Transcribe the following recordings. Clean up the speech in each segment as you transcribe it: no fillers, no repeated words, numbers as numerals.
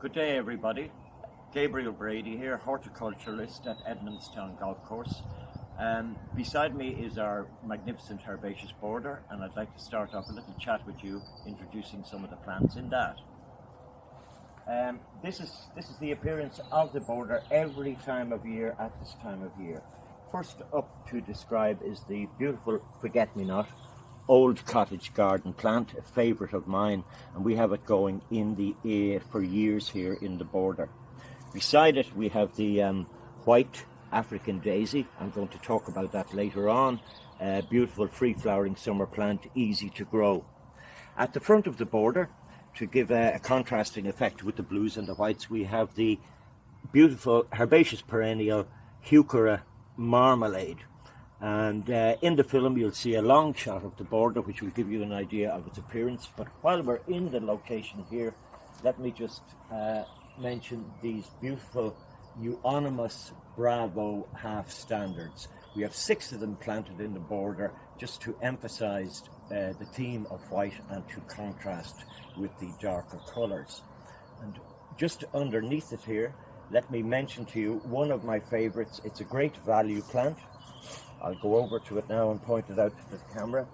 Good day, everybody. Gabriel Brady here, horticulturalist at Edmondstown Golf Course. Beside me is our magnificent herbaceous border, and I'd like to start off a little chat with you, introducing some of the plants in that. This is the appearance of the border every time of year at this time of year. First up to describe is the beautiful forget-me-not old cottage garden plant, a favourite of mine, and we have it going in the for years here in the border. Beside it we have the white African daisy. I'm going to talk about that later on. Beautiful free flowering summer plant, easy to grow. At the front of the border, to give a contrasting effect with the blues and the whites, we have the beautiful herbaceous perennial Heuchera marmalade. And in the film you'll see a long shot of the border which will give you an idea of its appearance. But while we're in the location here, let me just mention these beautiful euonymus Bravo half standards. We have 6 of them planted in the border just to emphasize the theme of white and to contrast with the darker colors. And just underneath it here, let me mention to you one of my favorites. It's a great value plant. I'll go over to it now and point it out to the camera.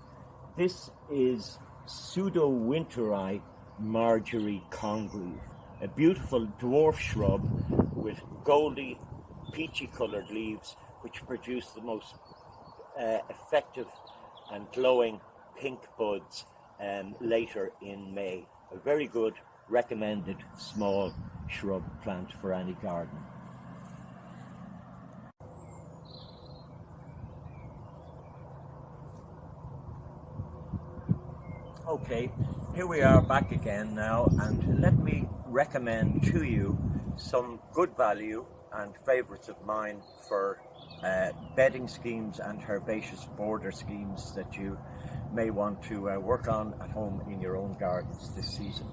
This is Pseudo-Winteri Marjorie Congreve, a beautiful dwarf shrub with goldy, peachy coloured leaves which produce the most effective and glowing pink buds later in May. A very good recommended small shrub plant for any garden. Okay, here we are back again now, and let me recommend to you some good value and favourites of mine for bedding schemes and herbaceous border schemes that you may want to work on at home in your own gardens this season.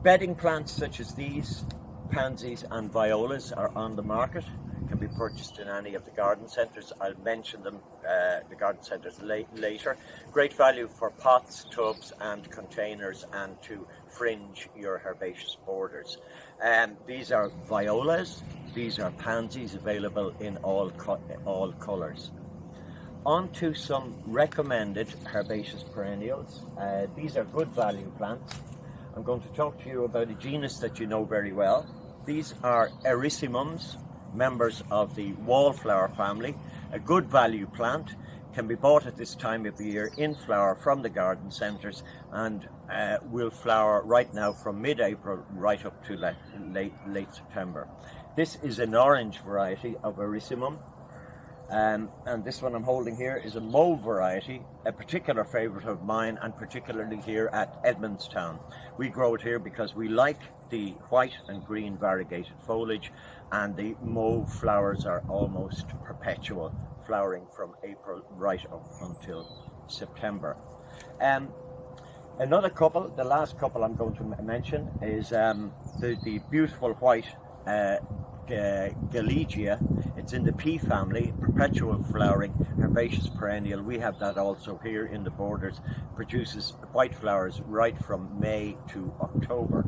Bedding plants such as these, pansies and violas, are on the market. Can be purchased in any of the garden centres. I'll mention them, the garden centres later. Great value for pots, tubs and containers, and to fringe your herbaceous borders. These are violas, these are pansies, available in all colours. On to some recommended herbaceous perennials. These are good value plants. I'm going to talk to you about a genus that you know very well. These are Erissimums, members of the wallflower family. A good value plant, can be bought at this time of the year in flower from the garden centres, and will flower right now from mid-April right up to late September. This is an orange variety of Erissimum, and this one I'm holding here is a mauve variety, a particular favourite of mine, and particularly here at Edmondstown. We grow it here because we like the white and green variegated foliage, and the mauve flowers are almost perpetual, flowering from April right up until September. Another couple, the last couple I'm going to mention, is the beautiful white Galegia. It's in the pea family, perpetual flowering herbaceous perennial. We have that also here in the borders. Produces white flowers right from May to October.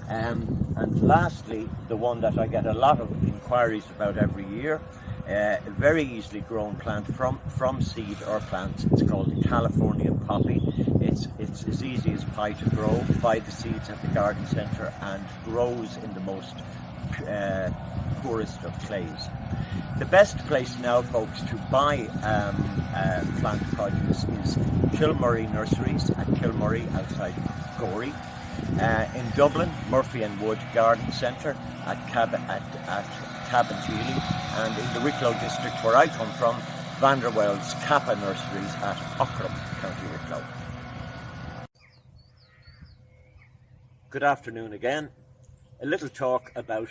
And lastly, the one that I get a lot of inquiries about every year, a very easily grown plant from seed or plants. It's called the Californian poppy. It's as easy as pie to grow. Buy the seeds at the garden centre and grows in the most poorest of clays. The best place now, folks, to buy plant produce is Kilmurray Nurseries at Kilmurray outside Gorey. In Dublin, Murphy and Wood Garden Centre at Cabinteely, and in the Wicklow district where I come from, Vanderwell's Kappa Nurseries at Ockram, County Wicklow. Good afternoon again. A little talk about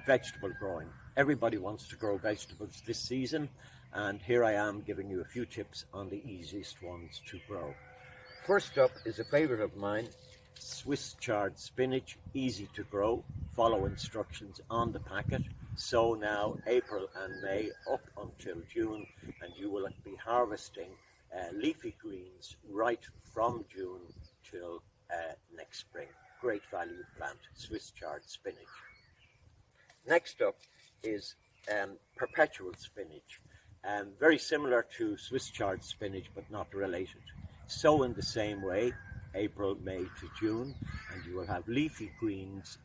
vegetable growing. Everybody wants to grow vegetables this season, and here I am giving you a few tips on the easiest ones to grow. First up is a favourite of mine, Swiss chard spinach, easy to grow. Follow instructions on the packet. Sow now April and May up until June, and you will be harvesting leafy greens right from June till next spring. great value plant, Swiss chard spinach. Next up is perpetual spinach, very similar to Swiss chard spinach but not related. Sow in the same way, April, May to June, and you will have leafy greens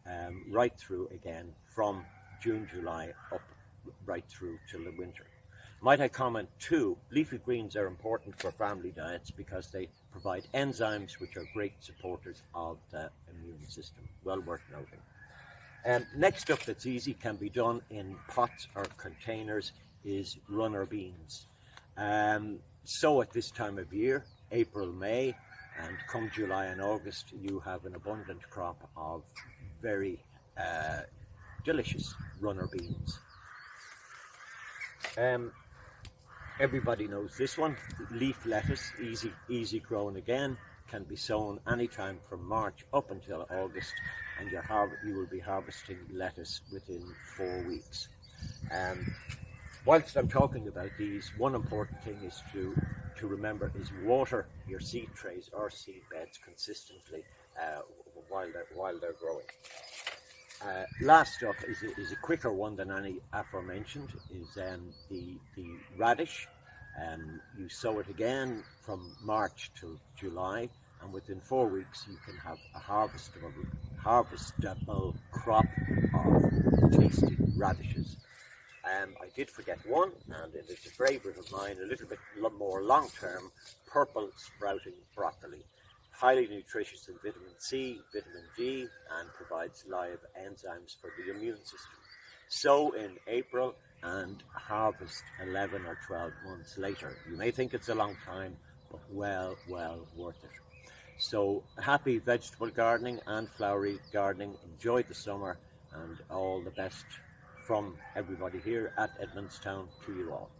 right through again from June, July up right through till the winter. Might I comment too, leafy greens are important for family diets because they provide enzymes which are great supporters of the immune system. Well worth noting. Next up that's easy, can be done in pots or containers, is runner beans. Sow at this time of year, April, May, and come July and August you have an abundant crop of very delicious runner beans. Everybody knows this one, leaf lettuce, easy grown again, can be sown anytime from March up until August, and you will be harvesting lettuce within 4 weeks. Whilst I'm talking about these, one important thing is to remember is water your seed trays or seed beds consistently while they're growing. Last up is a quicker one than any aforementioned, is the radish. You sow it again from March to July, and within 4 weeks you can have a harvestable crop of tasty radishes. I did forget one, and it is a favourite of mine, a little bit more long-term, purple sprouting broccoli. Highly nutritious in vitamin C, vitamin D, and provides live enzymes for the immune system. Sow in April and harvest 11 or 12 months later. You may think it's a long time, but well worth it. So happy vegetable gardening and flowery gardening. Enjoy the summer, and all the best from everybody here at Edmondstown to you all.